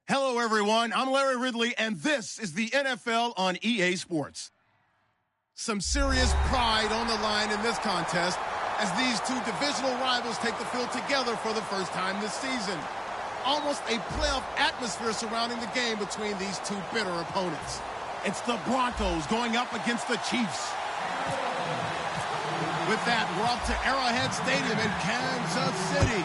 Hello, everyone. I'm Larry Ridley, and this is the NFL on EA Sports. Some serious pride on the line in this contest as these two divisional rivals take the field together for the first time this season. Almost a playoff atmosphere surrounding the game between these two bitter opponents. It's the Broncos going up against the Chiefs. With that, we're up to Arrowhead Stadium in Kansas City,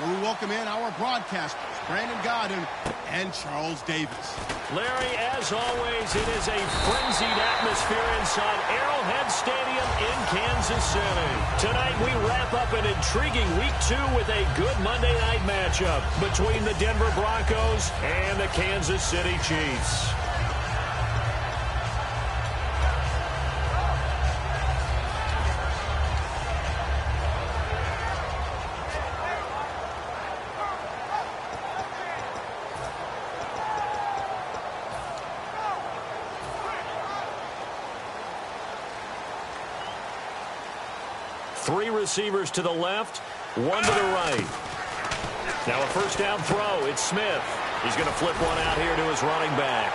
where we welcome in our broadcasters, Brandon Godden and Charles Davis. Larry, as always, it is a frenzied atmosphere inside Arrowhead Stadium in Kansas City. Tonight, we wrap up an intriguing Week 2 with a good Monday night matchup between the Denver Broncos and the Kansas City Chiefs. Three receivers to the left, one to the right. Now a first down throw. It's Smith. He's going to flip one out here to his running back.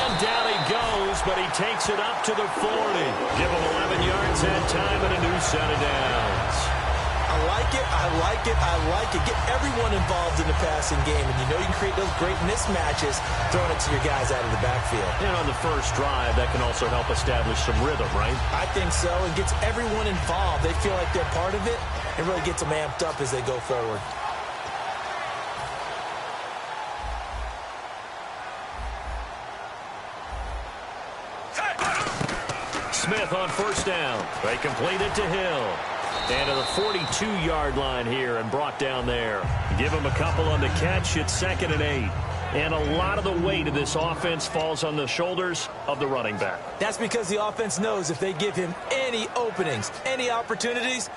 And down he goes, but he takes it up to the 40. Give him 11 yards that time and a new set of downs. I like it, I like it, I like it. Get everyone involved in the passing game, and you know you can create those great mismatches throwing it to your guys out of the backfield. And on the first drive, that can also help establish some rhythm, right? I think so. It gets everyone involved. They feel like they're part of it. It really gets them amped up as they go forward. Smith on first down. They complete it to Hill. And to the 42-yard line here and brought down there. Give him a couple on the catch. It's 2nd and 8. And a lot of the weight of this offense falls on the shoulders of the running back. That's because the offense knows if they give him any openings, any opportunities,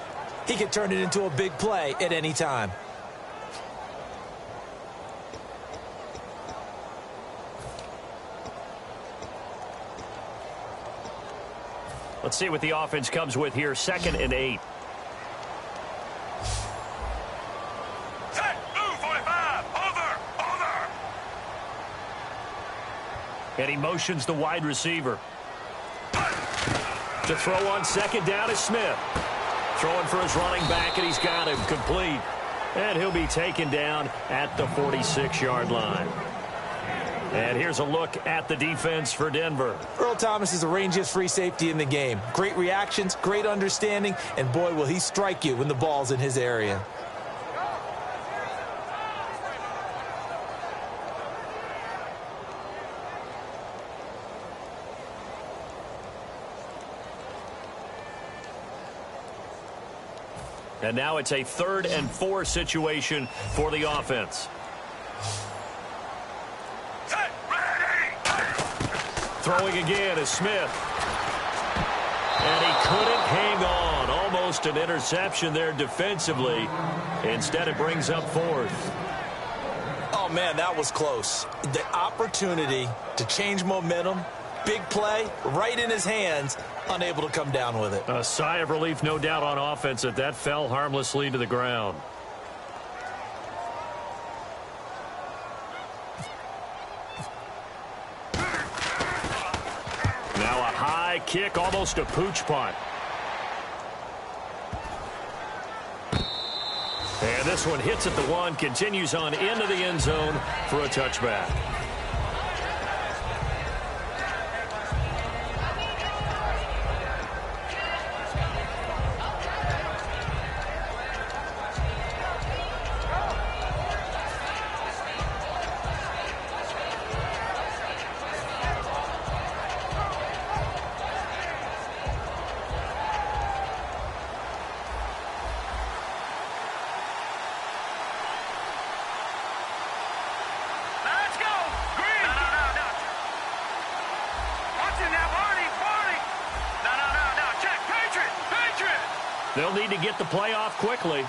he can turn it into a big play at any time. Let's see what the offense comes with here. 2nd and 8. And he motions the wide receiver. To throw on second down is Smith. Throwing for his running back, and he's got him complete. And he'll be taken down at the 46-yard line. And here's a look at the defense for Denver. Earl Thomas is the rangiest free safety in the game. Great reactions, great understanding, and boy, will he strike you when the ball's in his area. And now it's a 3rd and 4 situation for the offense. Throwing again is Smith. And he couldn't hang on. Almost an interception there defensively. Instead, it brings up 4th. Oh, man, that was close. The opportunity to change momentum, big play, right in his hands, unable to come down with it. A sigh of relief, no doubt, on offense that fell harmlessly to the ground. Now a high kick, almost a pooch punt. And this one hits at the 1, continues on into the end zone for a touchback. They'll need to get the play off quickly.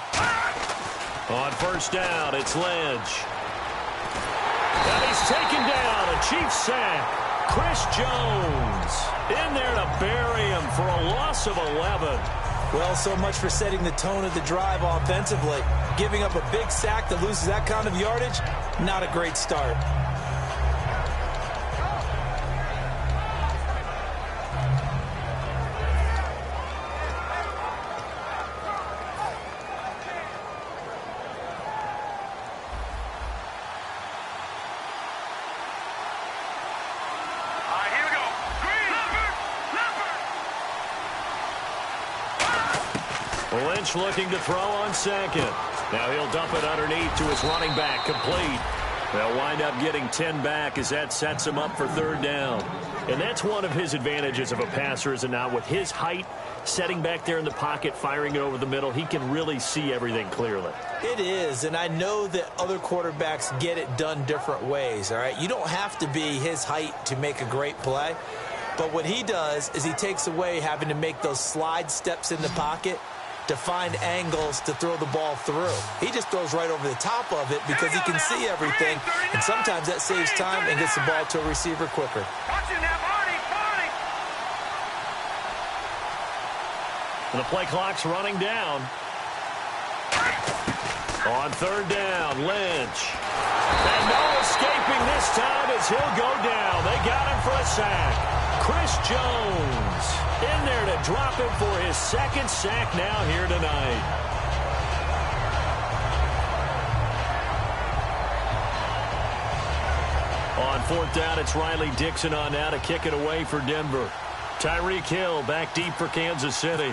On first down, it's Lynch. And he's taken down. A Chiefs sack. Chris Jones in there to bury him for a loss of 11. Well, so much for setting the tone of the drive offensively. Giving up a big sack that loses that kind of yardage, not a great start. Lynch looking to throw on second. Now he'll dump it underneath to his running back, complete. They'll wind up getting 10 back as that sets him up for third down. And that's one of his advantages of a passer, is it not? With his height, setting back there in the pocket, firing it over the middle, he can really see everything clearly. It is, and I know that other quarterbacks get it done different ways, all right? You don't have to be his height to make a great play. But what he does is he takes away having to make those slide steps in the pocket to find angles to throw the ball through. He just throws right over the top of it because he can see everything, and sometimes that saves time and gets the ball to a receiver quicker. The play clock's running down. On third down, Lynch. And no escaping this time as he'll go down. They got him for a sack. Chris Jones in there to drop him for his second sack now here tonight. On fourth down, it's Riley Dixon on now to kick it away for Denver. Tyreek Hill back deep for Kansas City.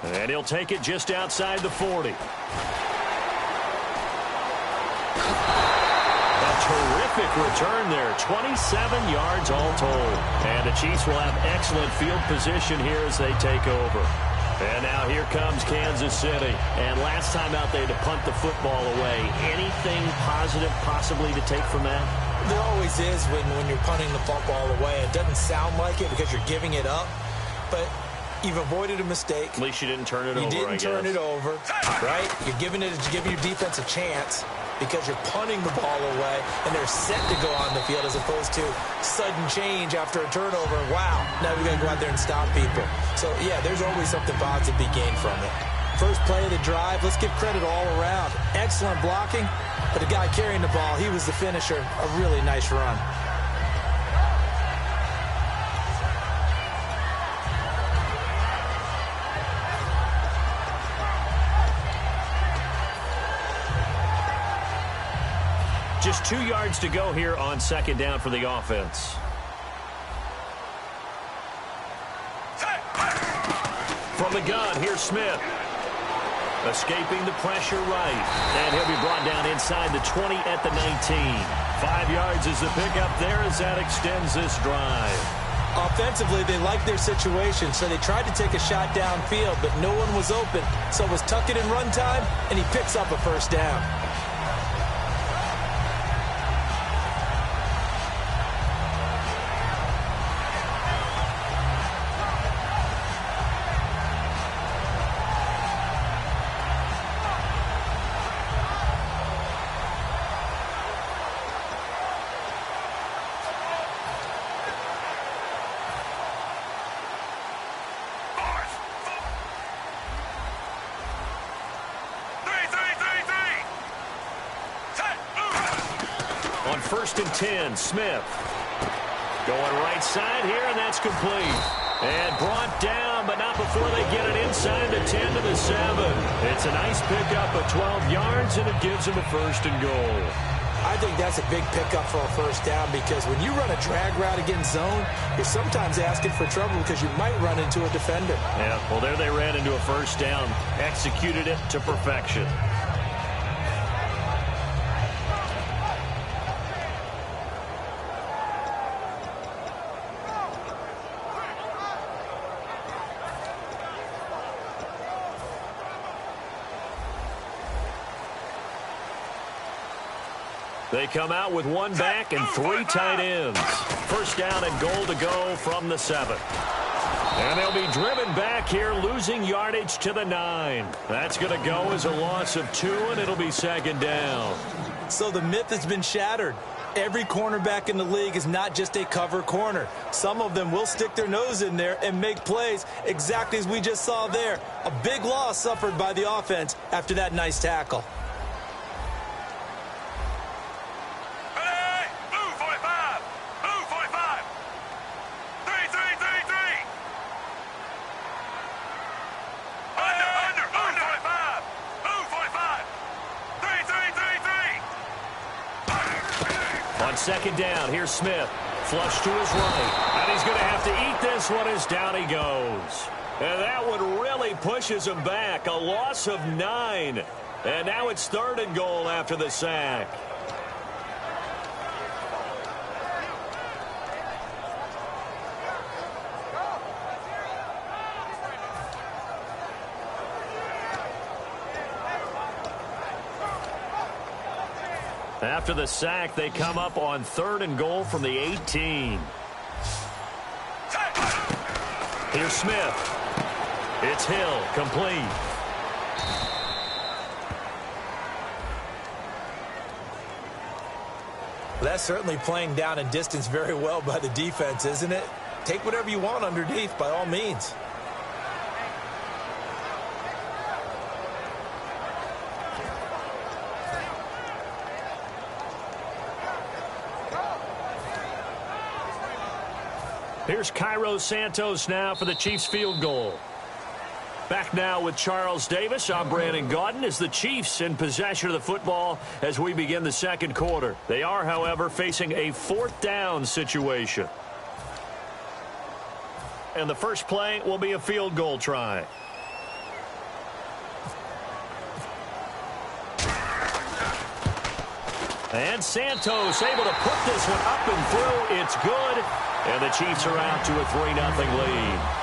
And he'll take it just outside the 40. Terrific return there. 27 yards all told. And the Chiefs will have excellent field position here as they take over. And now here comes Kansas City. And last time out, they had to punt the football away. Anything positive possibly to take from that? There always is when you're punting the football away. It doesn't sound like it because you're giving it up. But you've avoided a mistake. At least you didn't turn it over, You didn't turn it over, right? You're giving your defense a chance because you're punting the ball away, and they're set to go on the field as opposed to sudden change after a turnover. Wow, now we got to go out there and stop people. So, yeah, there's always something positive to be gained from it. First play of the drive, let's give credit all around. Excellent blocking, but the guy carrying the ball, he was the finisher. A really nice run. Just 2 yards to go here on second down for the offense. From the gun, here's Smith. Escaping the pressure right. And he'll be brought down inside the 20 at the 19. 5 yards is the pickup there as that extends this drive. Offensively, they liked their situation, so they tried to take a shot downfield, but no one was open. So it was tuck it in run time, and he picks up a first down. First and 10, Smith. Going right side here, and that's complete. And brought down, but not before they get it inside the 10 to the 7. It's a nice pickup of 12 yards, and it gives them a first and goal. I think that's a big pickup for a first down because when you run a drag route against zone, you're sometimes asking for trouble because you might run into a defender. Yeah, well, there they ran into a first down, executed it to perfection. They come out with one back and 3 tight ends. First down and goal to go from the 7. And they'll be driven back here, losing yardage to the 9. That's going to go as a loss of 2, and it'll be second down. So the myth has been shattered. Every cornerback in the league is not just a cover corner. Some of them will stick their nose in there and make plays exactly as we just saw there. A big loss suffered by the offense after that nice tackle. Second down, here's Smith. Flush to his right. And he's going to have to eat this one as down he goes. And that one really pushes him back. A loss of 9. And now it's 3rd and goal after the sack. After the sack, they come up on 3rd and goal from the 18. Here's Smith. It's Hill, complete. That's certainly playing down and distance very well by the defense, isn't it? Take whatever you want underneath, by all means. Here's Cairo Santos now for the Chiefs field goal. Back now with Charles Davis. I'm Brandon Gaudin as the Chiefs in possession of the football as we begin the second quarter. They are, however, facing a 4th down situation. And the first play will be a field goal try. And Santos able to put this one up and through. It's good. And the Chiefs are out to a 3-0 lead.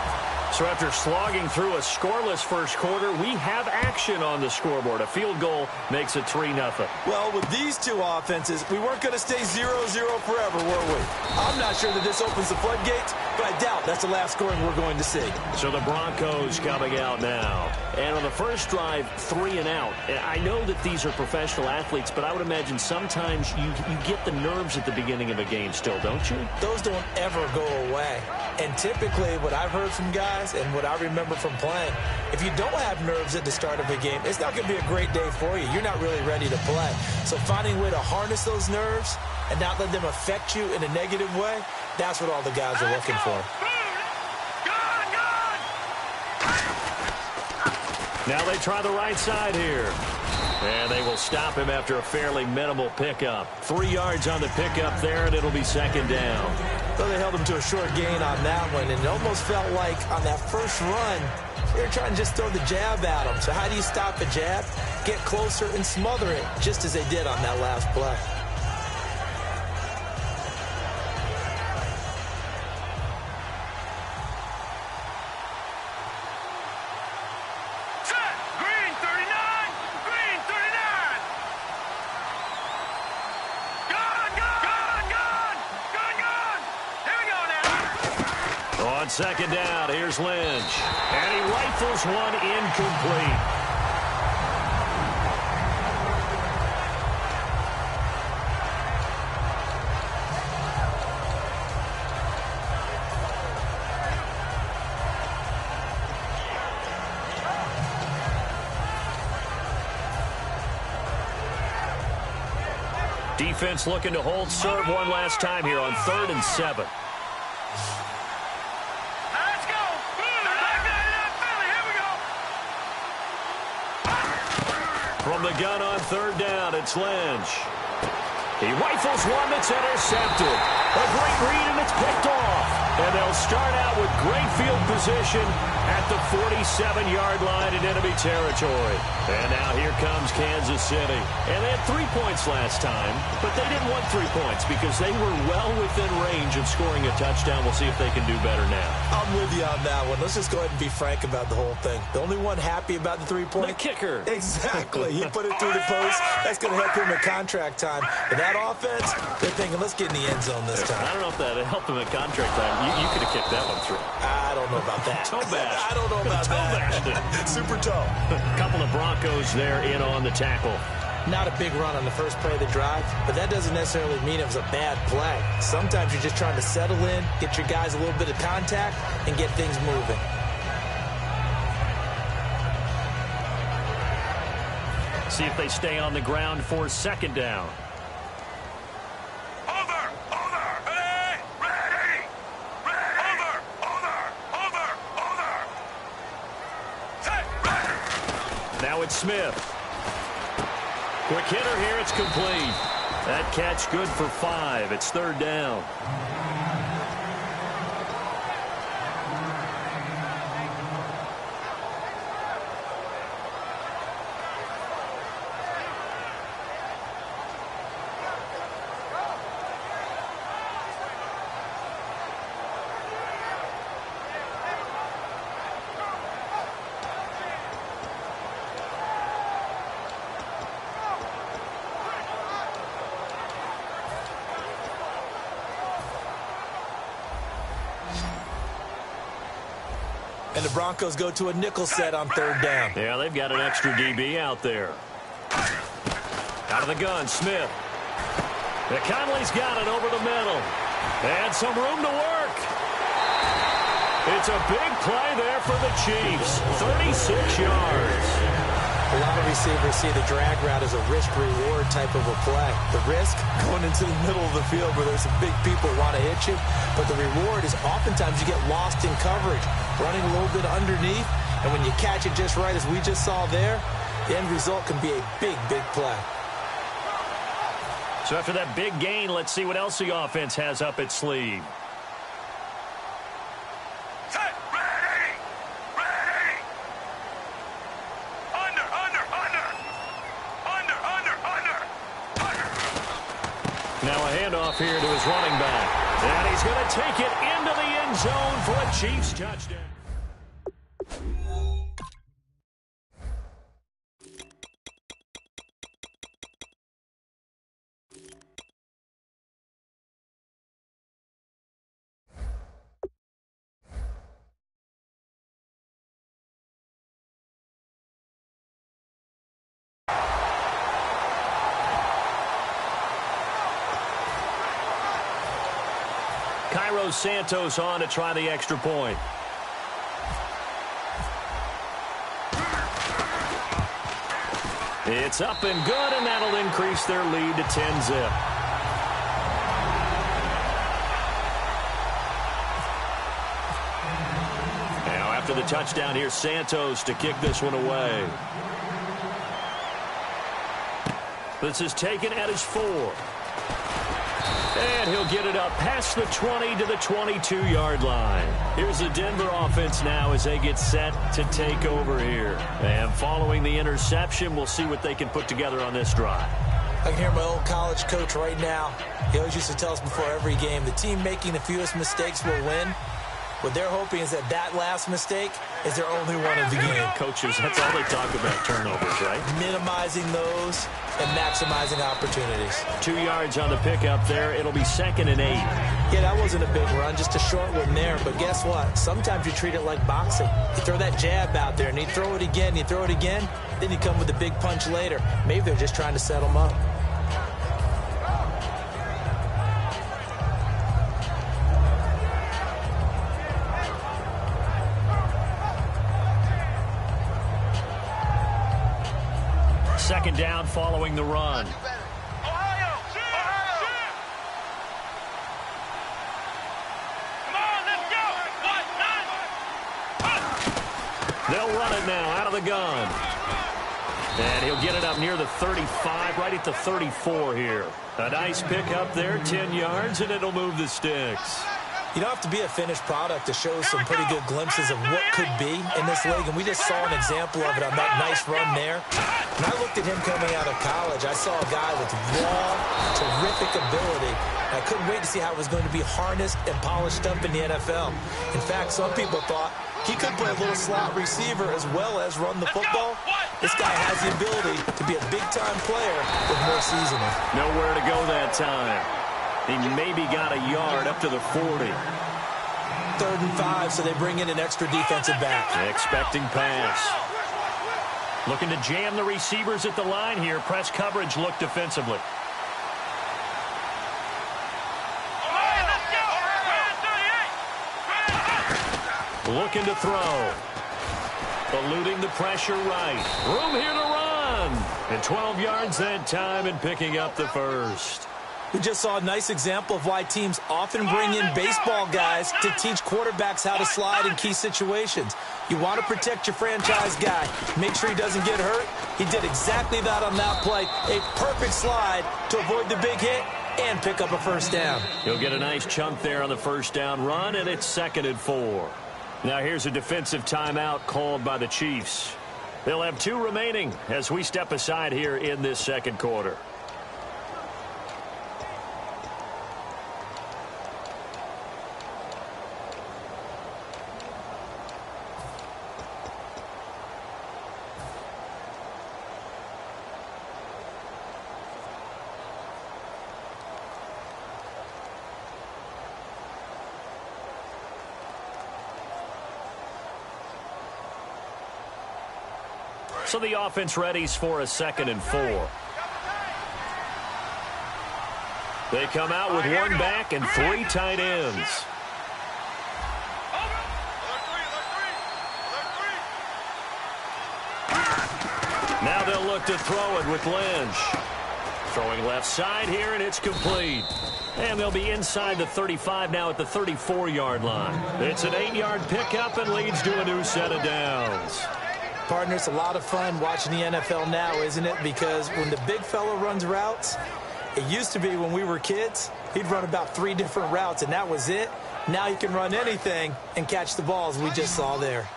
So after slogging through a scoreless first quarter, we have action on the scoreboard. A field goal makes it 3-0. Well, with these two offenses, we weren't going to stay 0-0 forever, were we? I'm not sure that this opens the floodgates, but I doubt that's the last scoring we're going to see. So the Broncos coming out now. And on the first drive, 3 and out. And I know that these are professional athletes, but I would imagine sometimes you get the nerves at the beginning of a game still, don't you? Those don't ever go away. And typically what I've heard from guys and what I remember from playing, if you don't have nerves at the start of a game, it's not going to be a great day for you. You're not really ready to play. So finding a way to harness those nerves and not let them affect you in a negative way, that's what all the guys are looking for. Now they try the right side here. And they will stop him after a fairly minimal pickup. 3 yards on the pickup there, and it'll be 2nd down. So they held him to a short gain on that one, and it almost felt like on that first run, they were trying to just throw the jab at him. So how do you stop a jab? Get closer and smother it, just as they did on that last play. On 2nd down, here's Lynch. And he rifles one incomplete. Defense looking to hold serve one last time here on 3rd and 7. From the gun on 3rd down, it's Lynch. He rifles one that's intercepted. A great read, and it's picked off. And they'll start out with great field position at the 47-yard line in enemy territory. And now here comes Kansas City. And they had 3 points last time, but they didn't want 3 points because they were well within range of scoring a touchdown. We'll see if they can do better now. I'm with you on that one. Let's just go ahead and be frank about the whole thing. The only one happy about the 3-point? The kicker. Exactly. He put it through the post. That's going to help him at contract time. But that offense, they're thinking, let's get in the end zone this time. I don't know if that helped him at contract time. You could have kicked that one through. I don't know about that. Toe bash. I don't know about that. Super toe. A couple of Broncos there in on the tackle. not a big run on the first play of the drive, but that doesn't necessarily mean it was a bad play. Sometimes you're just trying to settle in, get your guys a little bit of contact, and get things moving. See if they stay on the ground for second down. Now it's Smith. Quick hitter here, it's complete. That catch good for 5. It's third down. And the Broncos go to a nickel set on third down. Yeah, they've got an extra DB out there. Out of the gun, Smith. Conley's got it over the middle. And some room to work. It's a big play there for the Chiefs. 36 yards. A lot of receivers see the drag route as a risk-reward type of a play. The risk, going into the middle of the field where there's some big people who want to hit you. But the reward is oftentimes you get lost in coverage, running a little bit underneath. And when you catch it just right, as we just saw there, the end result can be a big, big play. So after that big gain, let's see what else the offense has up its sleeve. Now a handoff here to his running back. And he's going to take it into the end zone for a Chiefs touchdown. Cairo Santos on to try the extra point. It's up and good, and that'll increase their lead to 10-zip. Now after the touchdown, here's Santos to kick this one away. This is taken at his 4. And he'll get it up past the 20 to the 22-yard line. Here's the Denver offense now as they get set to take over here. And following the interception, we'll see what they can put together on this drive. I can hear my old college coach right now. He always used to tell us before every game, the team making the fewest mistakes will win. What they're hoping is that that last mistake is their only one of the game. Coaches, that's all they talk about, turnovers, right? Minimizing those and maximizing opportunities. 2 yards on the pickup there. It'll be 2nd and 8. Yeah, that wasn't a big run, just a short one there. But guess what? Sometimes you treat it like boxing. You throw that jab out there, and you throw it again, you throw it again, then you come with a big punch later. Maybe they're just trying to set them up. Second down following the run. They'll run it now out of the gun. And he'll get it up near the 35, right at the 34 here. A nice pick up there, 10 yards, and it'll move the sticks. You don't have to be a finished product to show some pretty good glimpses of what could be in this league, and we just saw an example of it on that nice run there. When I looked at him coming out of college, I saw a guy with raw, terrific ability. I couldn't wait to see how it was going to be harnessed and polished up in the NFL. In fact, some people thought he could play a little slot receiver as well as run the football. This guy has the ability to be a big-time player with more seasoning. Nowhere to go that time. He maybe got a yard up to the 40. 3rd and 5, so they bring in an extra defensive back. Expecting pass. Looking to jam the receivers at the line here. Press coverage look defensively. Looking to throw. Eluding the pressure right. Room here to run. And 12 yards that time and picking up the first. We just saw a nice example of why teams often bring in baseball guys to teach quarterbacks how to slide in key situations. You want to protect your franchise guy. Make sure he doesn't get hurt. He did exactly that on that play. A perfect slide to avoid the big hit and pick up a first down. He'll get a nice chunk there on the first down run, and it's 2nd and 4. Now here's a defensive timeout called by the Chiefs. They'll have 2 remaining as we step aside here in this second quarter. So the offense readies for a 2nd and 4. They come out with 1 back and 3 tight ends. Now they'll look to throw it with Lynch. Throwing left side here, and it's complete. And they'll be inside the 35 now at the 34-yard line. It's an 8-yard pickup and leads to a new set of downs. Partner, it's a lot of fun watching the NFL now, isn't it? Because when the big fella runs routes, it used to be when we were kids, he'd run about 3 different routes, and that was it. Now he can run anything and catch the balls we just saw there.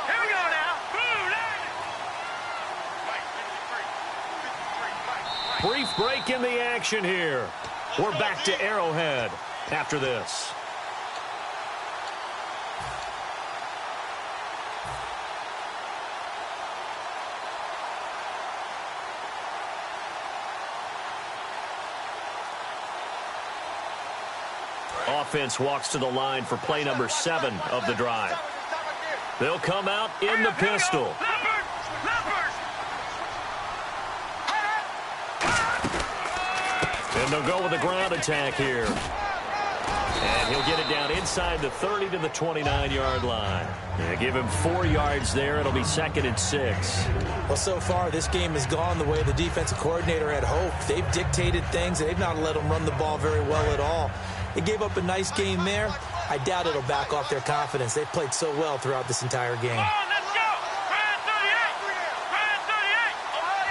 Here we go now. Brief break in the action here. We're back to Arrowhead after this. Offense walks to the line for play number 7 of the drive. They'll come out in the pistol. And they'll go with a ground attack here. And he'll get it down inside the 30 to the 29-yard line. And give him 4 yards there. It'll be 2nd and 6. Well, so far, this game has gone the way the defensive coordinator had hoped. They've dictated things, and they've not let them run the ball very well at all. They gave up a nice game there. I doubt it'll back off their confidence. They've played so well throughout this entire game. Let's go. Brand 38. Brand 38.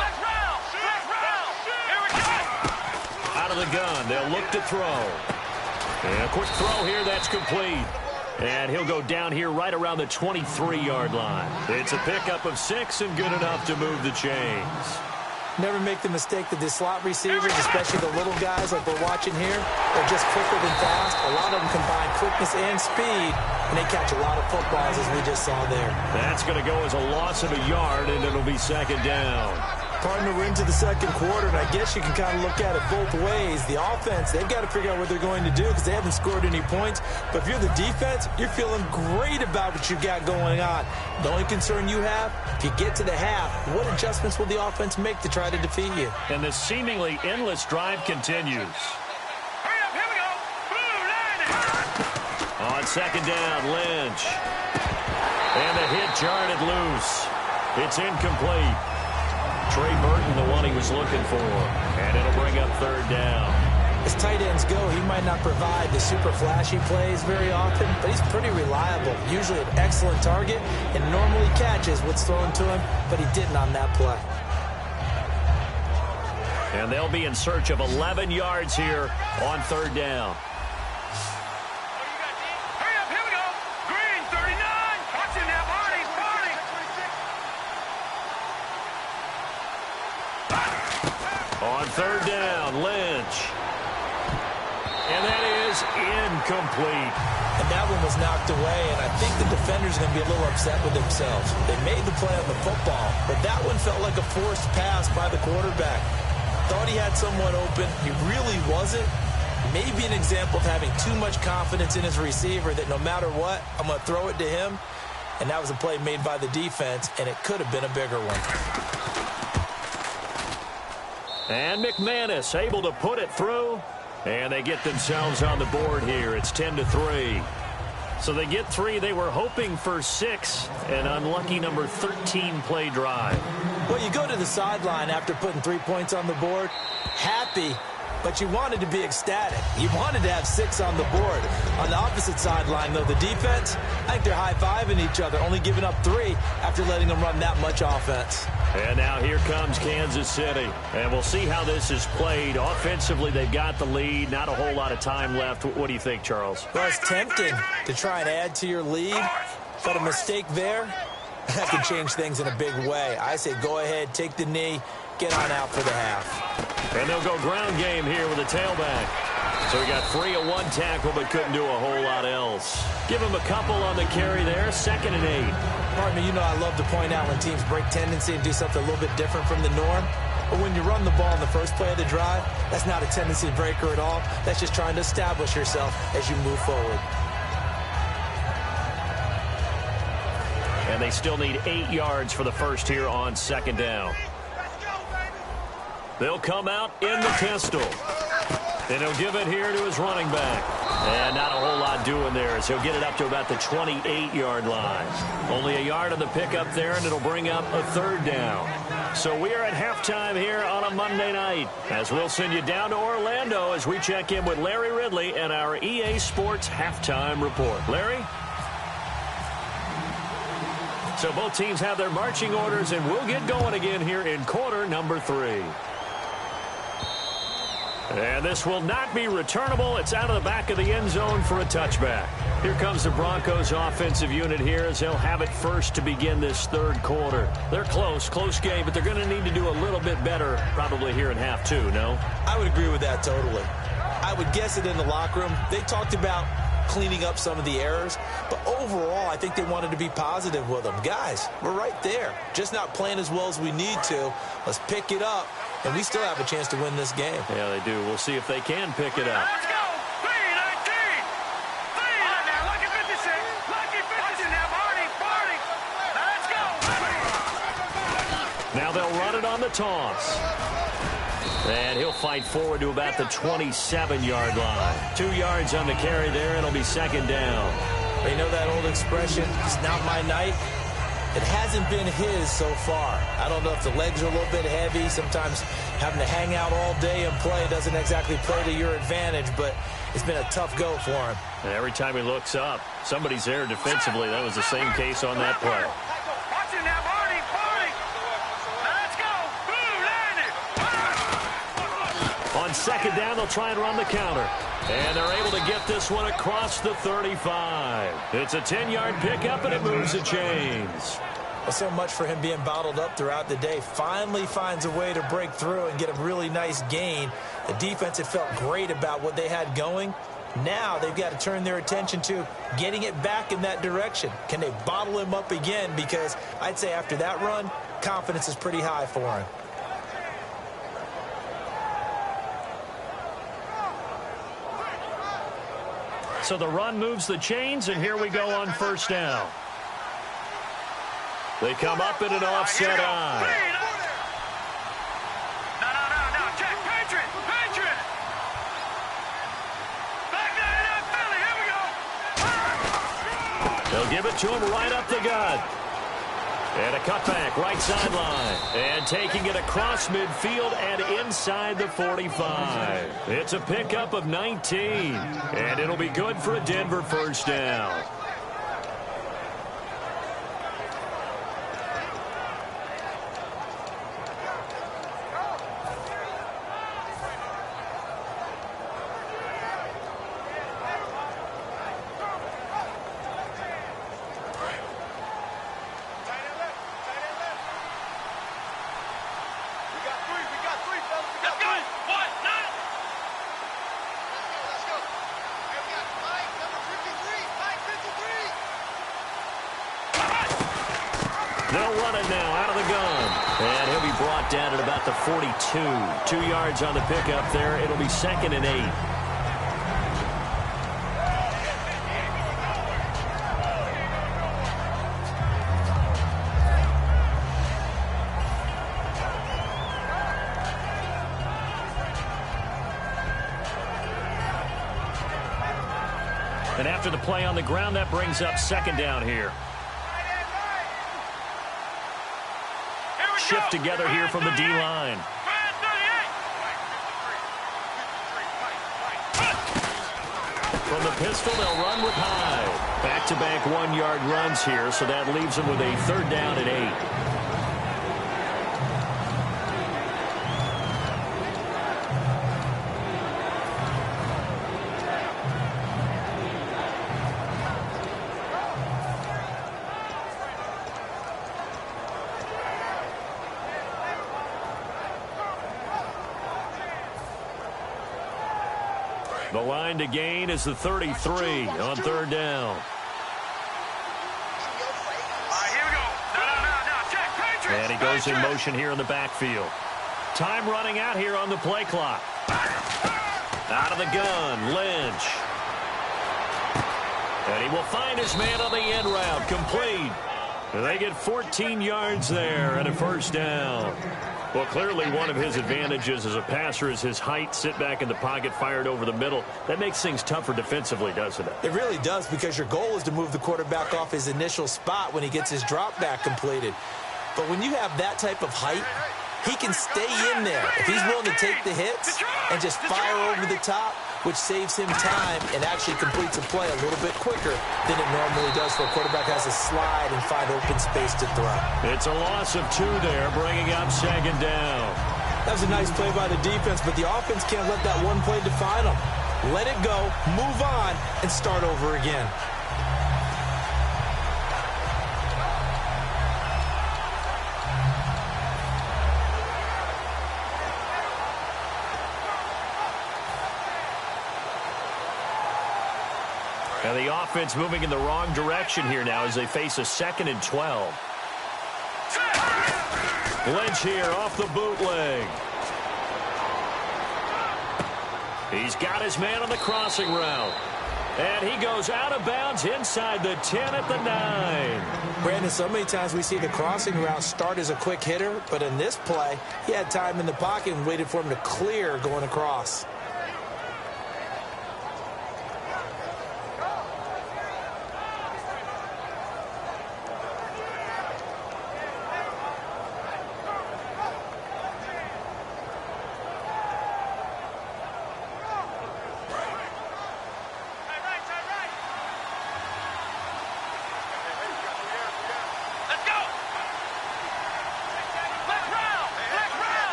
Let's round. Let's round. Here we go. Out of the gun. They'll look to throw. And a quick throw here. That's complete. And he'll go down here right around the 23-yard line. It's a pickup of 6 and good enough to move the chains. Never make the mistake that the slot receivers, especially the little guys like we're watching here, are just quicker than fast. A lot of them combine quickness and speed, and they catch a lot of footballs, as we just saw there. That's going to go as a loss of a yard, and it'll be 2nd down. Partner, we're into the second quarter, and I guess you can kind of look at it both ways. The offense, they've got to figure out what they're going to do because they haven't scored any points. But if you're the defense, you're feeling great about what you've got going on. The only concern you have, if you get to the half, what adjustments will the offense make to try to defeat you? And the seemingly endless drive continues. Hurry up. Here we go. Blue line. On 2nd down, Lynch. And the hit jarred it loose. It's incomplete. Trey Burton, the one he was looking for. And it'll bring up 3rd down. As tight ends go, he might not provide the super flashy plays very often, but he's pretty reliable. Usually an excellent target and normally catches what's thrown to him, but he didn't on that play. And they'll be in search of 11 yards here on 3rd down. Hurry up. Here we go. Green 39. Watch him now. Barney's Barney. On 3rd down, Lynch. And that is incomplete. And that one was knocked away, and I think the defender's going to be a little upset with themselves. They made the play on the football, but that one felt like a forced pass by the quarterback. Thought he had someone open. He really wasn't. maybe an example of having too much confidence in his receiver that no matter what, I'm going to throw it to him. And that was a play made by the defense, and it could have been a bigger one. And McManus able to put it through. And they get themselves on the board here. It's 10-3. So they get 3. They were hoping for 6. An unlucky number 13 play drive. Well, you go to the sideline after putting 3 points on the board, happy, but you wanted to be ecstatic. You wanted to have 6 on the board. On the opposite sideline, though, the defense, I think they're high-fiving each other, only giving up 3 after letting them run that much offense. And now here comes Kansas City. And we'll see how this is played. Offensively, they've got the lead. Not a whole lot of time left. What do you think, Charles? Well, it's tempting to try and add to your lead, but a mistake there, that can change things in a big way. I say go ahead, take the knee, get on out for the half. And they'll go ground game here with a tailback. So he got free of 1 tackle, but couldn't do a whole lot else. Give him a couple on the carry there, 2nd and 8. Pardon me, you know I love to point out when teams break tendency and do something a little bit different from the norm. But when you run the ball in the first play of the drive, that's not a tendency breaker at all. That's just trying to establish yourself as you move forward. And they still need 8 yards for the first here on 2nd down. They'll come out in the pistol. And he'll give it here to his running back. And not a whole lot doing there as he'll get it up to about the 28-yard line. Only a yard on the pickup there, and it'll bring up a 3rd down. So we are at halftime here on a Monday night as we'll send you down to Orlando as we check in with Larry Ridley and our EA Sports Halftime Report. Larry? So both teams have their marching orders, and we'll get going again here in quarter number 3. And this will not be returnable. It's out of the back of the end zone for a touchback. Here comes the Broncos offensive unit here as they'll have it first to begin this 3rd quarter. They're close game, but they're going to need to do a little bit better probably here in half 2, no? I would agree with that totally. I would guess it in the locker room. They talked about cleaning up some of the errors, but overall I think they wanted to be positive with them. Guys, we're right there, just not playing as well as we need to. Let's pick it up, and we still have a chance to win this game. Yeah, they do. We'll see if they can pick it up. Let's go! 3-19! 3 now, lucky 56! Lucky 56! Now, Barney! Now, let's go! Now they'll run it on the toss. And he'll fight forward to about the 27-yard line. 2 yards on the carry there. It'll be 2nd down. You know that old expression, it's not my night? It hasn't been his so far. I don't know if the legs are a little bit heavy. Sometimes having to hang out all day and play doesn't exactly play to your advantage, but it's been a tough go for him. And every time he looks up, somebody's there defensively. That was the same case on that play. Watch it now, Barney! Now, let's go! Landed! On 2nd down, they'll try and run the counter. And they're able to get this one across the 35. It's a 10-yard pickup, and it moves the chains. Well, so much for him being bottled up throughout the day. Finally finds a way to break through and get a really nice gain. The defense had felt great about what they had going. Now they've got to turn their attention to getting it back in that direction. Can they bottle him up again? Because I'd say after that run, confidence is pretty high for him. So the run moves the chains, and here we go on 1st down. They come up in an offset eye. No, check, Patriot! Back there, Philly, here we go! They'll give it to him right up the gut. And a cutback, right sideline. And taking it across midfield and inside the 45. It's a pickup of 19. And it'll be good for a Denver 1st down. They'll run it now out of the gun. And he'll be brought down at about the 42. 2 yards on the pickup there. It'll be 2nd and 8. And after the play on the ground, that brings up second down here. Shift together here from the D-line. From the pistol, they'll run with Hyde. Back-to-back one-yard runs here, so that leaves them with a third down and 8. The line to gain is the 33 on third down. And he goes in motion here in the backfield. Time running out here on the play clock. Out of the gun, Lynch. And he will find his man on the end route, complete. And they get 14 yards there and a first down. Well, clearly one of his advantages as a passer is his height. Sit back in the pocket, fired over the middle. That makes things tougher defensively, doesn't it? It really does, because your goal is to move the quarterback off his initial spot when he gets his drop back completed. But when you have that type of height, he can stay in there if he's willing to take the hits and just fire over the top, which saves him time and actually completes a play a little bit quicker than it normally does for a quarterback who has to slide and find open space to throw. It's a loss of 2 there, bringing up second down. That was a nice play by the defense, but the offense can't let that one play define them. Let it go, move on, and start over again. And the offense moving in the wrong direction here now as they face a 2nd and 12. Lynch here off the bootleg. He's got his man on the crossing route. And he goes out of bounds inside the 10 at the 9. Brandon, so many times we see the crossing route start as a quick hitter, but in this play, he had time in the pocket and waited for him to clear going across.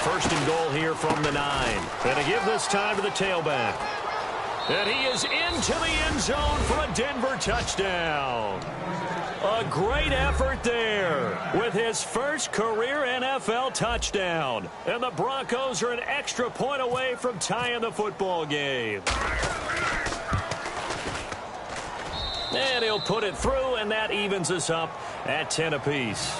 First and goal here from the 9. And to give this time to the tailback. And he is into the end zone for a Denver touchdown. A great effort there with his first career NFL touchdown. And the Broncos are an extra point away from tying the football game. And he'll put it through, and that evens us up at 10 apiece.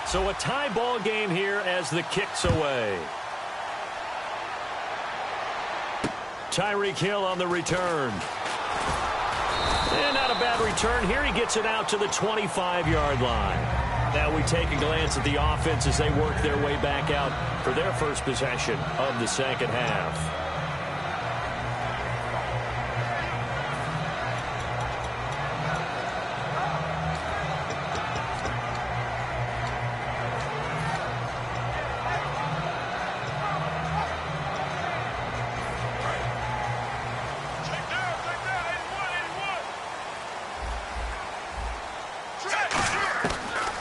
So a tie ball game here as the kick's away. Tyreek Hill on the return. And not a bad return here. He gets it out to the 25-yard line. Now we take a glance at the offense as they work their way back out for their first possession of the second half.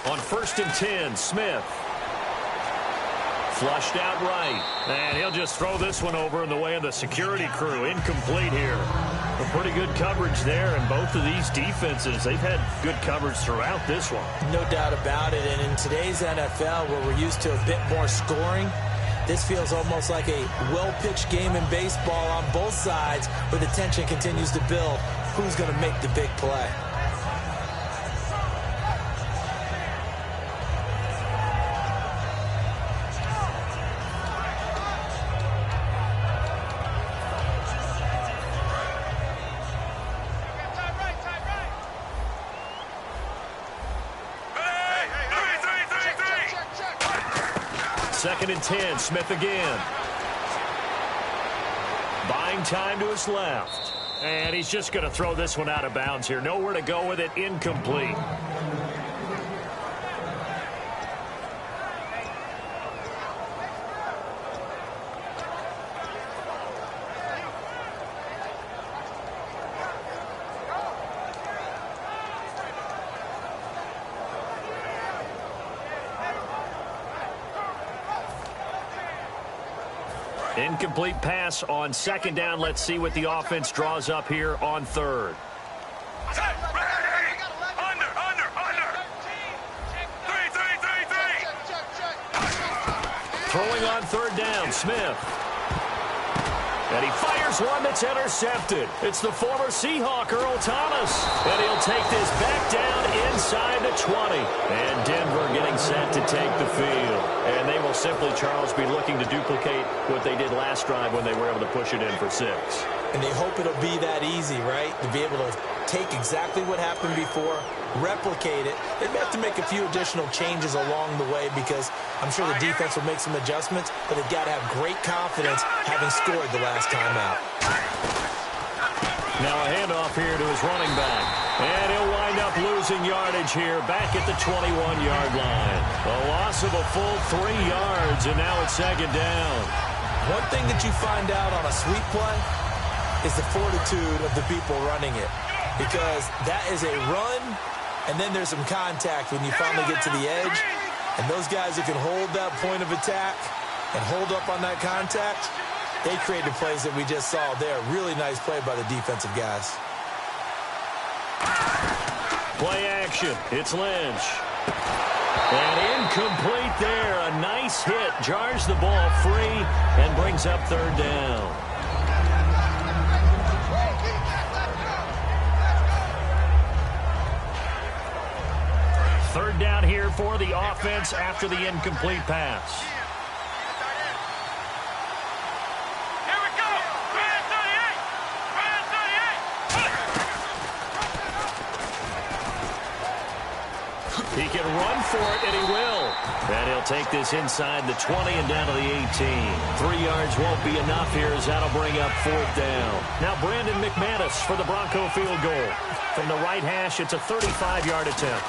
On 1st and 10, Smith. Flushed out right. And he'll just throw this one over in the way of the security crew. Incomplete here. A pretty good coverage there. And both of these defenses, they've had good coverage throughout this one. No doubt about it. And in today's NFL, where we're used to a bit more scoring, this feels almost like a well-pitched game in baseball on both sides, where the tension continues to build. Who's going to make the big play? 2nd and 10. Smith again. Buying time to his left. And he's just going to throw this one out of bounds here. Nowhere to go with it. Incomplete. Incomplete pass on 2nd down. Let's see what the offense draws up here on 3rd. Throwing on 3rd down, Smith. And he fires one that's intercepted. It's the former Seahawk, Earl Thomas. And he'll take this back down inside the 20. And Denver getting set to take the field. And they will simply, Charles, be looking to duplicate what they did last drive when they were able to push it in for 6. And they hope it'll be that easy, right? To be able to take exactly what happened before, replicate it. They may have to make a few additional changes along the way because I'm sure the defense will make some adjustments, but they've got to have great confidence having scored the last time out. Now a handoff here to his running back. And he'll wind up losing yardage here back at the 21-yard line. A loss of a full 3 yards, and now it's 2nd down. One thing that you find out on a sweep play is the fortitude of the people running it. Because that is a run, and then there's some contact when you finally get to the edge. And those guys who can hold that point of attack and hold up on that contact, they create the plays that we just saw there. Really nice play by the defensive guys. Play action. It's Lynch. And incomplete there. A nice hit. Jars the ball free and brings up 3rd down. Third down here for the offense after the incomplete pass. Here we go. Brand 38. Brand 38. He can run for it, and he will. And he'll take this inside the 20 and down to the 18. 3 yards won't be enough here as that'll bring up 4th down. Now Brandon McManus for the Bronco field goal. From the right hash, it's a 35-yard attempt.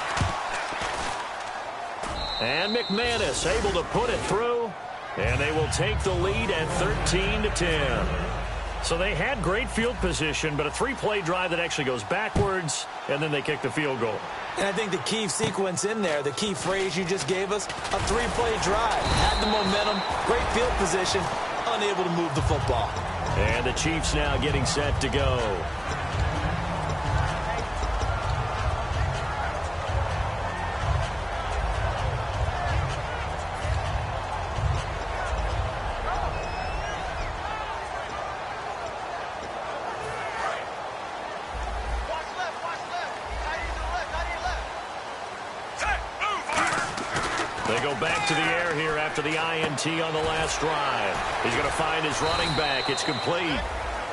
And McManus able to put it through, and they will take the lead at 13-10. So they had great field position, but a 3-play drive that actually goes backwards, and then they kick the field goal. And I think the key sequence in there, the key phrase you just gave us, a 3-play drive. Had the momentum, great field position, unable to move the football. And the Chiefs now getting set to go. They go back to the air here after the INT on the last drive. He's going to find his running back. It's complete.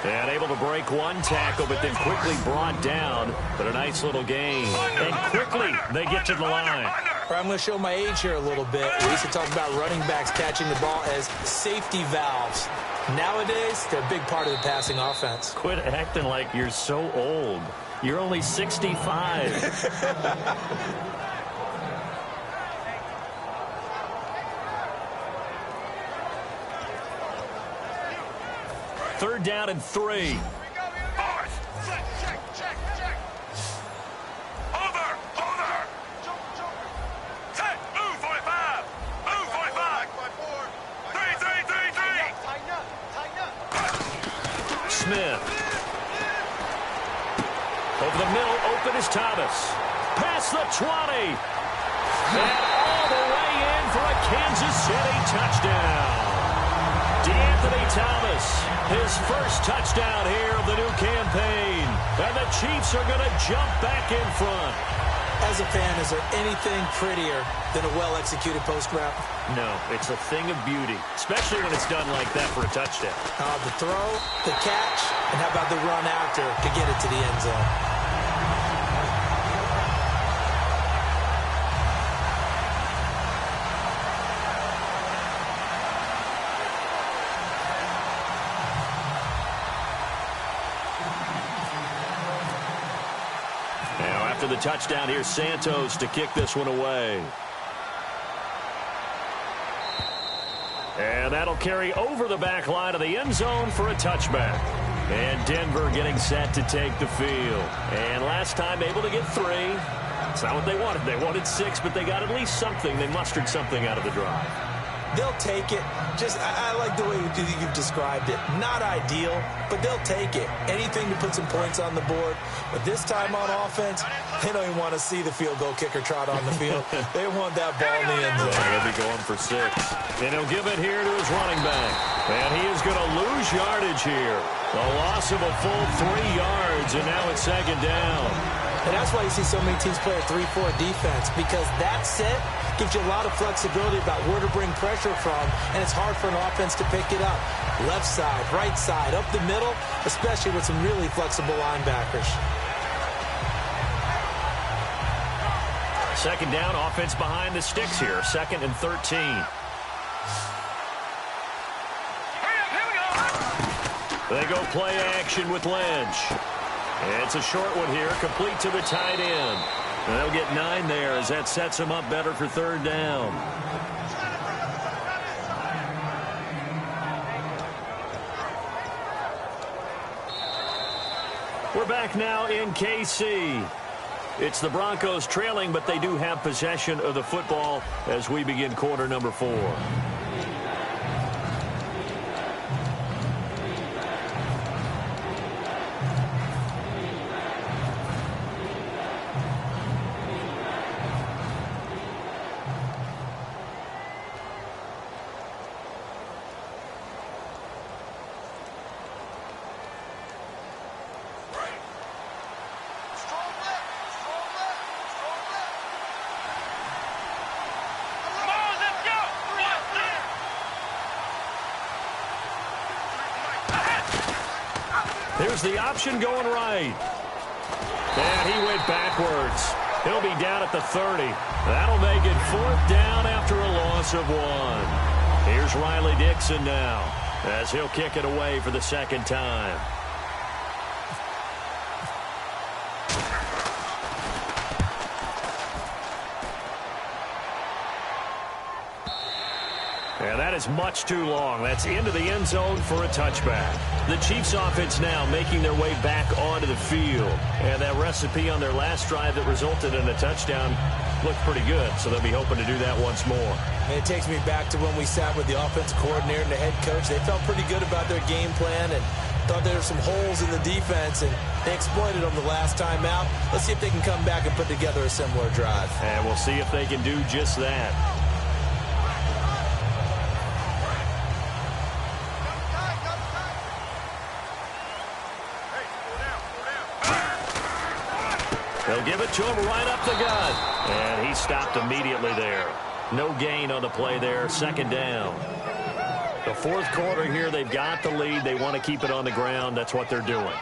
And able to break one tackle, but then quickly brought down. But a nice little gain. And quickly they get to the line. I'm going to show my age here a little bit. We used to talk about running backs catching the ball as safety valves. Nowadays, they're a big part of the passing offense. Quit acting like you're so old. You're only 65. Third down and 3. Smith. Over the middle, open is Thomas. Past the 20. And all the way in for a Kansas City touchdown. DeAnthony Thomas, his first touchdown here of the new campaign. And the Chiefs are going to jump back in front. As a fan, is there anything prettier than a well-executed post route? No, it's a thing of beauty, especially when it's done like that for a touchdown. The throw, the catch, and how about the run after to get it to the end zone? after the touchdown, here's Santos to kick this one away. And that'll carry over the back line of the end zone for a touchback. And Denver getting set to take the field. And last time able to get 3. It's not what they wanted. They wanted 6, but they got at least something. They mustered something out of the drive. They'll take it. I like the way you've described it. Not ideal, but they'll take it. Anything to put some points on the board. But this time on offense, they don't even want to see the field goal kicker trot on the field. They want that ball in the end zone. Yeah, they'll be going for 6. And he'll give it here to his running back. And he is going to lose yardage here. A loss of a full 3 yards, and now it's 2nd down. And that's why you see so many teams play a 3-4 defense, because that set gives you a lot of flexibility about where to bring pressure from, and it's hard for an offense to pick it up. Left side, right side, up the middle, especially with some really flexible linebackers. 2nd down, offense behind the sticks here. 2nd and 13. They go play action with Lynch. It's a short one here, complete to the tight end. And they'll get 9 there as that sets them up better for 3rd down. We're back now in KC. It's the Broncos trailing, but they do have possession of the football as we begin quarter number 4. Here's the option going right. And he went backwards. He'll be down at the 30. That'll make it 4th down after a loss of 1. Here's Riley Dixon now as he'll kick it away for the 2nd time. And that is much too long. That's into the end zone for a touchback. The Chiefs offense now making their way back onto the field. And that recipe on their last drive that resulted in a touchdown looked pretty good. So they'll be hoping to do that once more. And it takes me back to when we sat with the offensive coordinator and the head coach. They felt pretty good about their game plan and thought there were some holes in the defense, and they exploited them the last time out. Let's see if they can come back and put together a similar drive. And we'll see if they can do just that. They'll give it to him right up the gut. And he stopped immediately there. No gain on the play there. 2nd down. The 4th quarter here, they've got the lead. They want to keep it on the ground. That's what they're doing.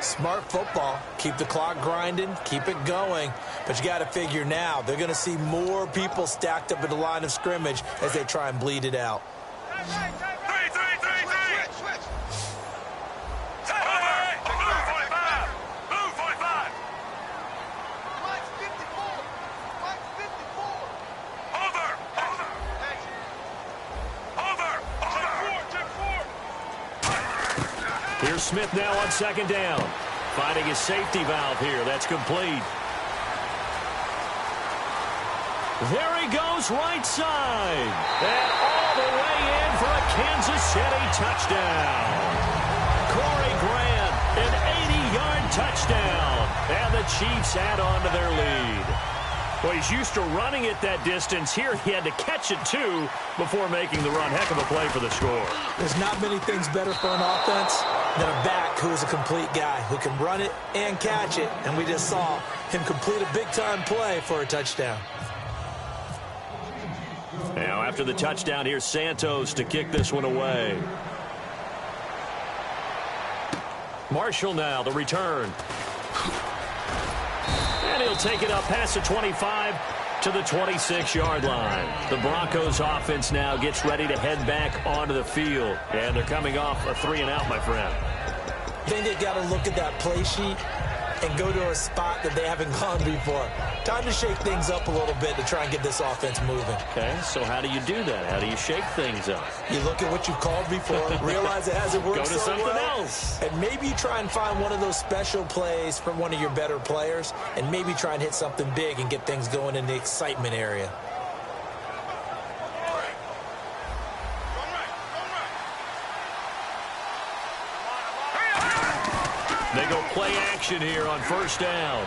Smart football. Keep the clock grinding. Keep it going. But you got to figure now, they're going to see more people stacked up at the line of scrimmage as they try and bleed it out. Here's Smith now on 2nd down. Finding his safety valve here. That's complete. There he goes right side. And all the way in for a Kansas City touchdown. Corey Grant, an 80-yard touchdown. And the Chiefs add on to their lead. Well, he's used to running it that distance. Here he had to catch it, too, before making the run. Heck of a play for the score. There's not many things better for an offense than a back who is a complete guy who can run it and catch it. And we just saw him complete a big-time play for a touchdown. Now, after the touchdown, here's Santos to kick this one away. Marshall now, the return. And he'll take it up past the 25 to the 26-yard line. The Broncos offense now gets ready to head back onto the field. And they're coming off a 3-and-out, my friend. I think they got to look at that play sheet and go to a spot that they haven't gone before. Time to shake things up a little bit to try and get this offense moving. Okay, so how do you do that? How do you shake things up? You look at what you've called before, realize it hasn't worked so well. Go to something else. And maybe try and find one of those special plays from one of your better players, and maybe try and hit something big and get things going in the excitement area. They go play action here on first down.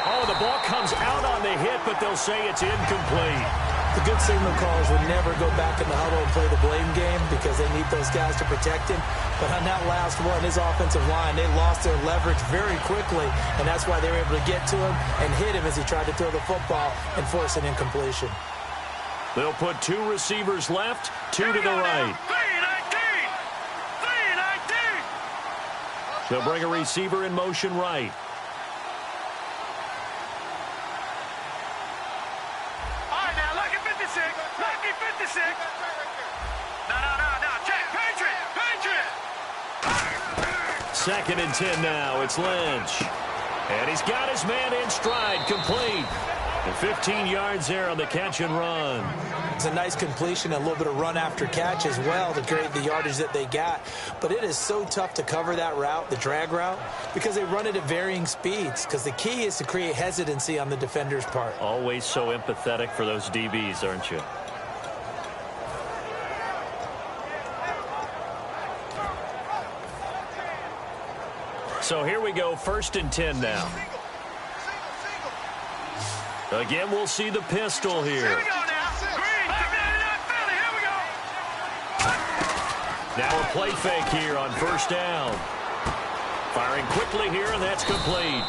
Oh, the ball comes out on the hit, but they'll say it's incomplete. The good signal callers would never go back in the huddle and play the blame game because they need those guys to protect him. But on that last one, his offensive line, they lost their leverage very quickly, and that's why they were able to get to him and hit him as he tried to throw the football and force an incompletion. They'll put 2 receivers left, 2 to the right. They'll bring a receiver in motion right. All right, now, lucky 56. Lucky 56. No. Check. Patriot. Second and 10 now. It's Lynch. And he's got his man in stride. Complete. And 15 yards there on the catch and run. It's a nice completion, a little bit of run after catch as well to create the yardage that they got. But it is so tough to cover that route, the drag route, because they run it at varying speeds. Because the key is to create hesitancy on the defender's part. Always so empathetic for those DBs, aren't you? So here we go, first and 10 now. Again, we'll see the pistol here. Here we go now. Green. Philly. Here we go. Now a play fake here on first down. Firing quickly here, and that's complete.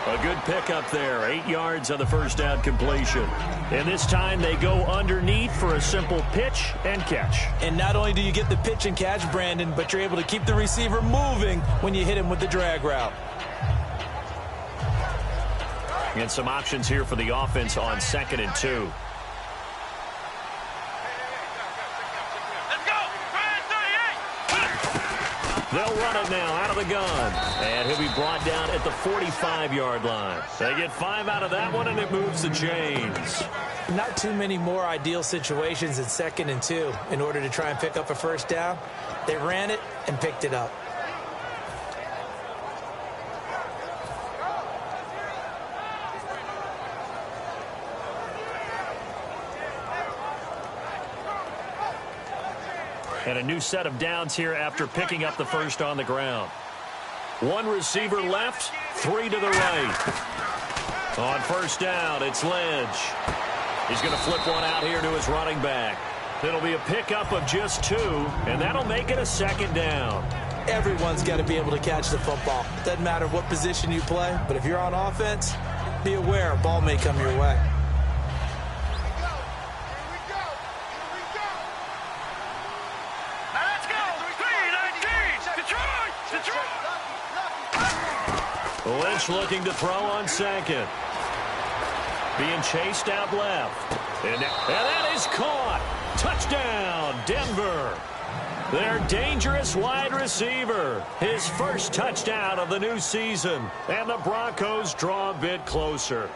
A good pickup there. 8 yards on the first down completion. And this time they go underneath for a simple pitch and catch. And not only do you get the pitch and catch, Brandon, but you're able to keep the receiver moving when you hit him with the drag route. And some options here for the offense on 2nd and 2. Let's go. Brand 38. They'll run it now out of the gun. And he'll be brought down at the 45-yard line. They get 5 out of that one, and it moves the chains. Not too many more ideal situations in 2nd and 2 in order to try and pick up a first down. They ran it and picked it up. And a new set of downs here after picking up the first on the ground. 1 receiver left, 3 to the right. On first down, it's Lynch. He's going to flip one out here to his running back. It'll be a pickup of just 2, and that'll make it a 2nd down. Everyone's got to be able to catch the football. Doesn't matter what position you play, but if you're on offense, be aware a ball may come your way. Lynch looking to throw on 2nd. Being chased out left. And that is caught. Touchdown, Denver. Their dangerous wide receiver. His first touchdown of the new season. And the Broncos draw a bit closer.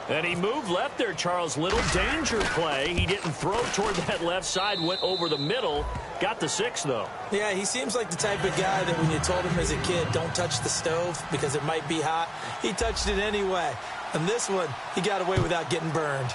And he moved left there, Charles. Little danger play. He didn't throw toward that left side. Went over the middle. Got the 6, though. Yeah, he seems like the type of guy that when you told him as a kid, don't touch the stove because it might be hot, he touched it anyway. And this one, he got away without getting burned.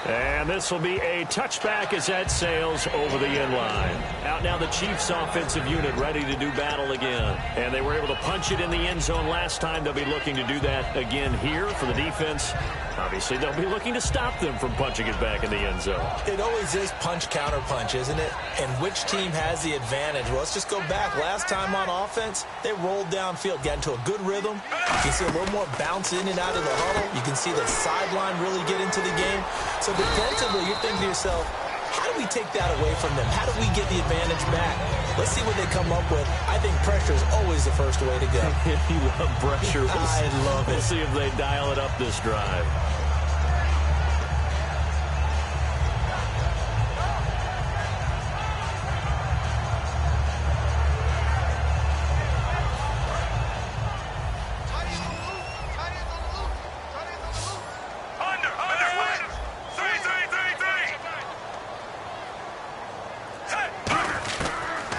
And this will be a touchback as that sails over the end line. Out now the Chiefs offensive unit ready to do battle again. And they were able to punch it in the end zone last time. They'll be looking to do that again here for the defense. Obviously, they'll be looking to stop them from punching it back in the end zone. It always is punch, counter punch, isn't it? And which team has the advantage? Well, let's just go back. Last time on offense, they rolled downfield, got into a good rhythm. You can see a little more bounce in and out of the huddle. You can see the sideline really get into the game. So defensively, you're thinking to yourself, how do we take that away from them? How do we get the advantage back? Let's see what they come up with. I think pressure is always the first way to go. You love pressure. I love it. We'll see if they dial it up this drive.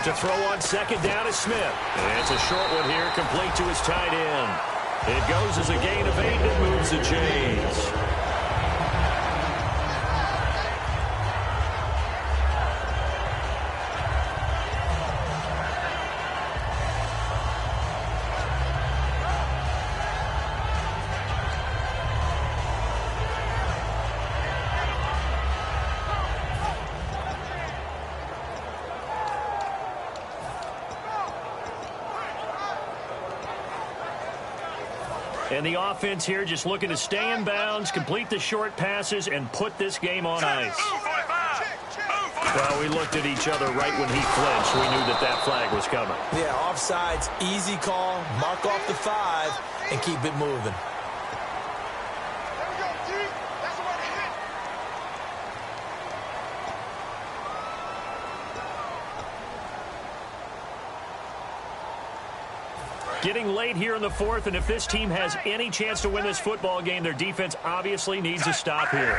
To throw on second down is Smith. And it's a short one here, complete to his tight end. It goes as a gain of 8 and it moves the chains. And the offense here just looking to stay in bounds, complete the short passes, and put this game on ice. Well, we looked at each other right when he flinched. We knew that that flag was coming. Yeah, offsides, easy call, mark off the 5, and keep it moving. Getting late here in the fourth, and if this team has any chance to win this football game, their defense obviously needs to stop here.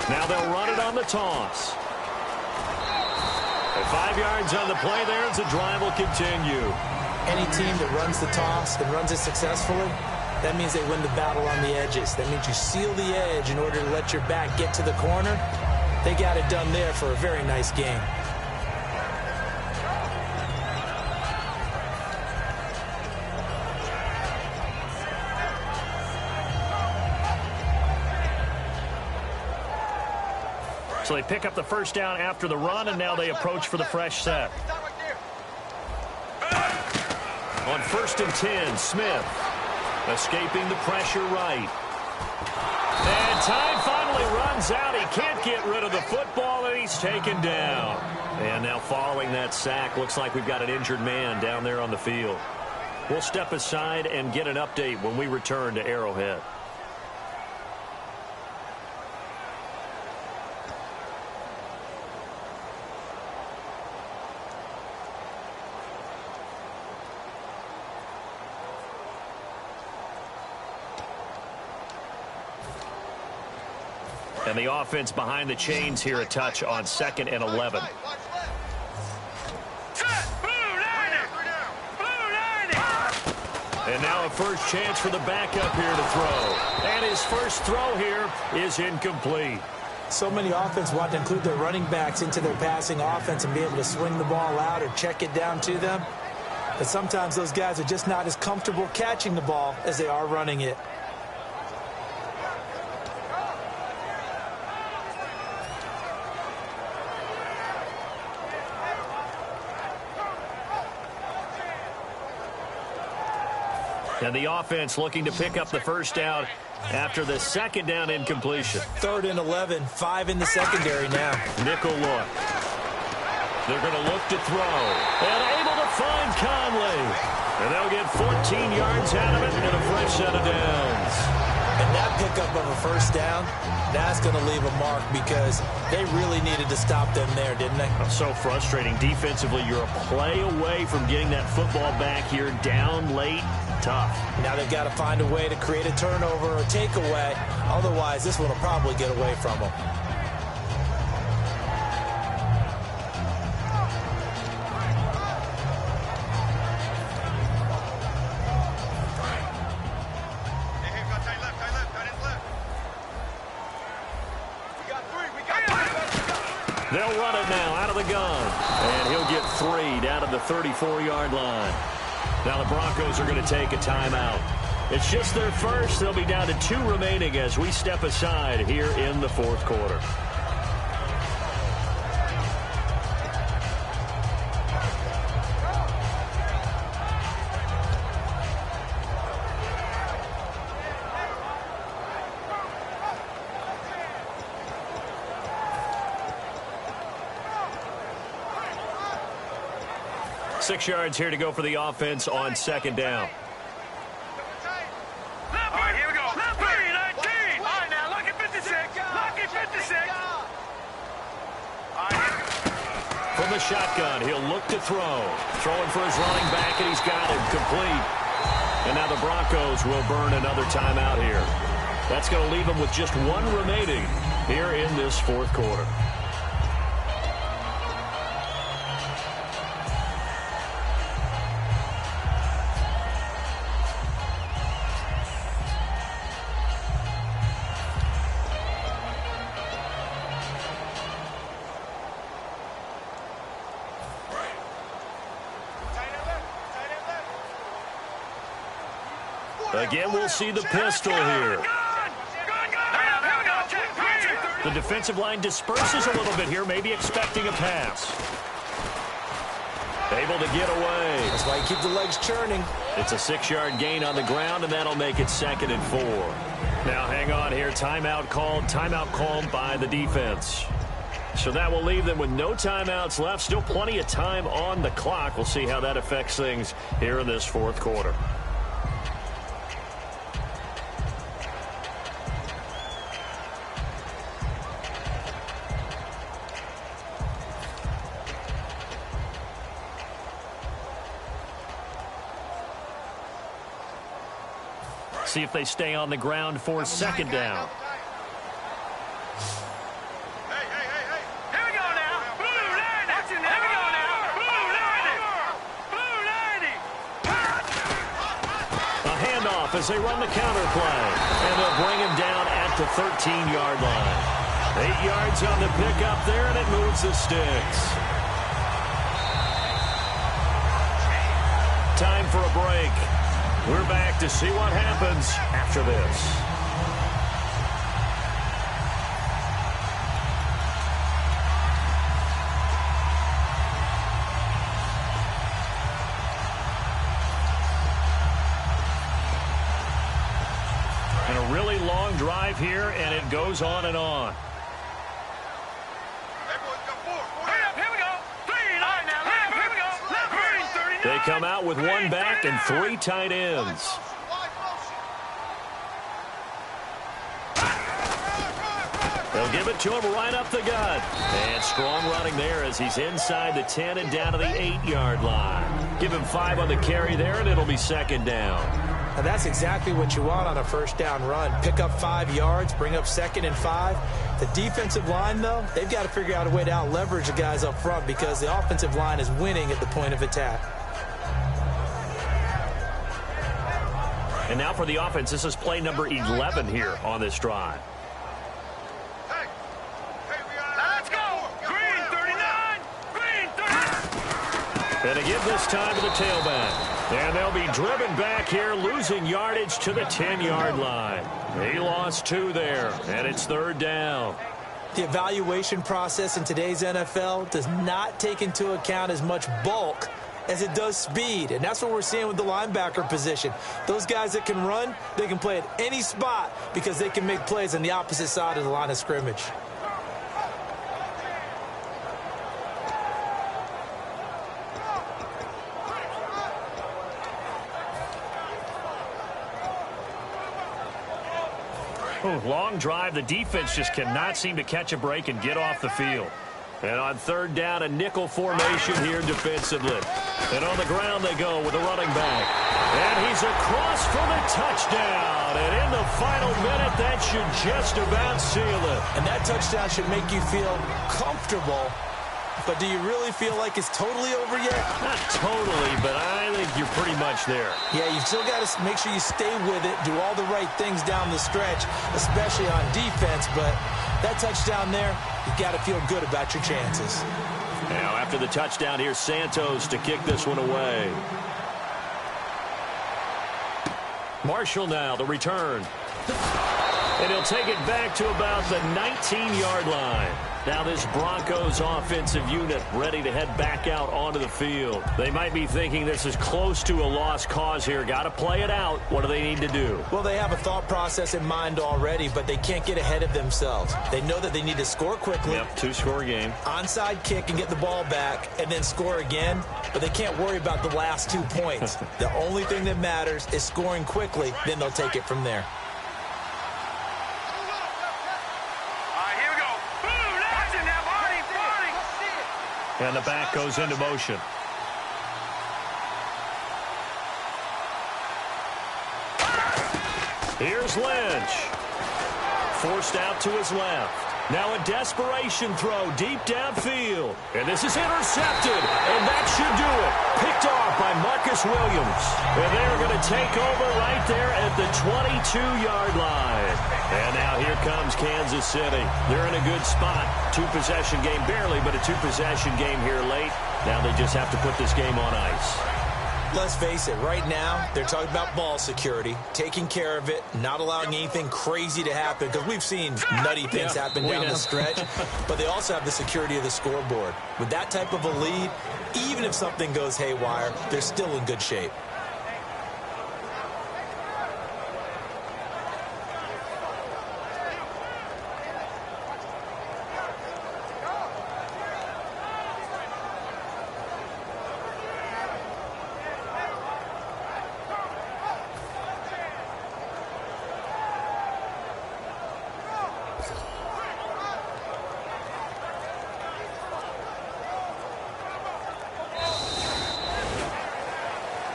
Now they'll run it on the toss. And 5 yards on the play there as the drive will continue. Any team that runs the toss and runs it successfully, that means they win the battle on the edges. That means you seal the edge in order to let your back get to the corner. They got it done there for a very nice game. So they pick up the first down after the run, and now they approach for the fresh set. On 1st and 10, Smith. Escaping the pressure right. And time finally runs out. He can't get rid of the football, and he's taken down. And now following that sack, looks like we've got an injured man down there on the field. We'll step aside and get an update when we return to Arrowhead. And the offense behind the chains here a touch on 2nd and 11. And now a first chance for the backup here to throw. And his first throw here is incomplete. So many offense want to include their running backs into their passing offense and be able to swing the ball out or check it down to them. But sometimes those guys are just not as comfortable catching the ball as they are running it. And the offense looking to pick up the first down after the second down incompletion. 3rd and 11, 5 in the secondary now. Nickel look. They're going to look to throw. And able to find Conley. And they'll get 14 yards out of it and a fresh set of downs. And that pickup of a first down, that's going to leave a mark because they really needed to stop them there, didn't they? So frustrating. Defensively, you're a play away from getting that football back here down late. Tough. Now they've got to find a way to create a turnover or takeaway. Otherwise, this one will probably get away from them. They'll run it now out of the gun. And he'll get 3 down to the 34-yard line. Now the Broncos are going to take a timeout. It's just their first. They'll be down to 2 remaining as we step aside here in the fourth quarter. Six yards here to go for the offense on 2nd down. All right, here we go. 3-19. All right, now, look at 56. Look at 56. All right. From the shotgun, he'll look to throw. Throwing for his running back, and he's got him complete. And now the Broncos will burn another timeout here. That's going to leave them with just one remaining here in this fourth quarter. Again, we'll see the pistol here. The defensive line disperses a little bit here, maybe expecting a pass. Able to get away. That's why you keep the legs churning. It's a 6-yard gain on the ground, and that'll make it 2nd and 4. Now, hang on here. Timeout called by the defense. So that will leave them with no timeouts left. Still plenty of time on the clock. We'll see how that affects things here in this fourth quarter. See if they stay on the ground for 2nd down. Here we go now. Blue 90. Here we go now. Blue 90. A handoff as they run the counter play. And they'll bring him down at the 13-yard line. 8 yards on the pickup there, and it moves the sticks. Time for a break. We're back to see what happens after this. And a really long drive here, and it goes on and on. They come out with one back and 3 tight ends. They'll give it to him right up the gut. And strong running there as he's inside the 10 and down to the 8-yard line. Give him 5 on the carry there, and it'll be 2nd down. Now that's exactly what you want on a 1st down run. Pick up 5 yards, bring up 2nd and 5. The defensive line, though, they've got to figure out a way to out-leverage the guys up front because the offensive line is winning at the point of attack. And now for the offense, this is play number 11 here on this drive. Let's go. Green 39. Green 30. And again this time to the tailback. And they'll be driven back here, losing yardage to the 10-yard line. He lost 2 there, and it's 3rd down. The evaluation process in today's NFL does not take into account as much bulk as it does speed, and that's what we're seeing with the linebacker position. Those guys that can run, they can play at any spot because they can make plays on the opposite side of the line of scrimmage. Long drive. The defense just cannot seem to catch a break and get off the field. And on 3rd down, a nickel formation here defensively. And on the ground they go with a running back. And he's across for the touchdown. And in the final minute, that should just about seal it. And that touchdown should make you feel comfortable. But do you really feel like it's totally over yet? Not totally, but I think you're pretty much there. Yeah, you've still got to make sure you stay with it, do all the right things down the stretch, especially on defense. But that touchdown there, you've got to feel good about your chances. Now, after the touchdown, here's Santos to kick this one away. Marshall now, the return. And he'll take it back to about the 19-yard line. Now this Broncos offensive unit ready to head back out onto the field. They might be thinking this is close to a lost cause here. Got to play it out. What do they need to do? Well, they have a thought process in mind already, but they can't get ahead of themselves. They know that they need to score quickly. Yep, 2-score game. Onside kick and get the ball back and then score again, but they can't worry about the last 2 points. The only thing that matters is scoring quickly, then they'll take it from there. And the back goes into motion. Here's Lynch. Forced out to his left. Now a desperation throw deep downfield. And this is intercepted. And that should do it. Picked off by Marcus Williams. And they're going to take over right there at the 22-yard line. And now here comes Kansas City. They're in a good spot. Two-possession game, barely, but a two-possession game here late. Now they just have to put this game on ice. Let's face it, right now, they're talking about ball security, taking care of it, not allowing anything crazy to happen, because we've seen nutty things happen down the stretch, but they also have the security of the scoreboard. With that type of a lead, even if something goes haywire, they're still in good shape.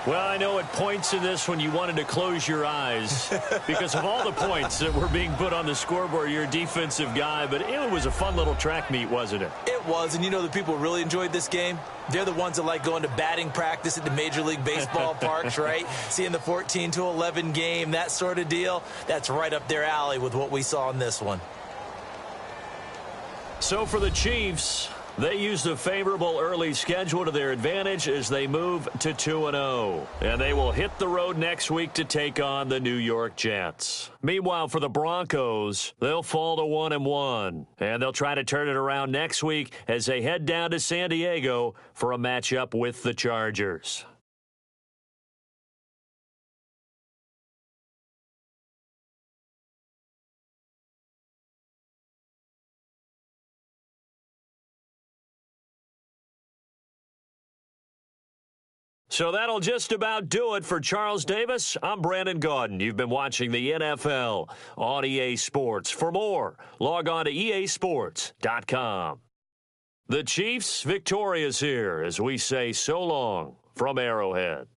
Well, I know at points in this when you wanted to close your eyes because of all the points that were being put on the scoreboard. You're a defensive guy, but it was a fun little track meet, wasn't it? It was, and you know the people who really enjoyed this game? They're the ones that like going to batting practice at the Major League Baseball parks, right? Seeing the 14-11 game, that sort of deal. That's right up their alley with what we saw in this one. So for the Chiefs, they used a favorable early schedule to their advantage as they move to 2-0. And they will hit the road next week to take on the New York Jets. Meanwhile, for the Broncos, they'll fall to 1-1. And they'll try to turn it around next week as they head down to San Diego for a matchup with the Chargers. So that'll just about do it for Charles Davis. I'm Brandon Gaudin. You've been watching the NFL on EA Sports. For more, log on to easports.com. The Chiefs victorious here as we say so long from Arrowhead.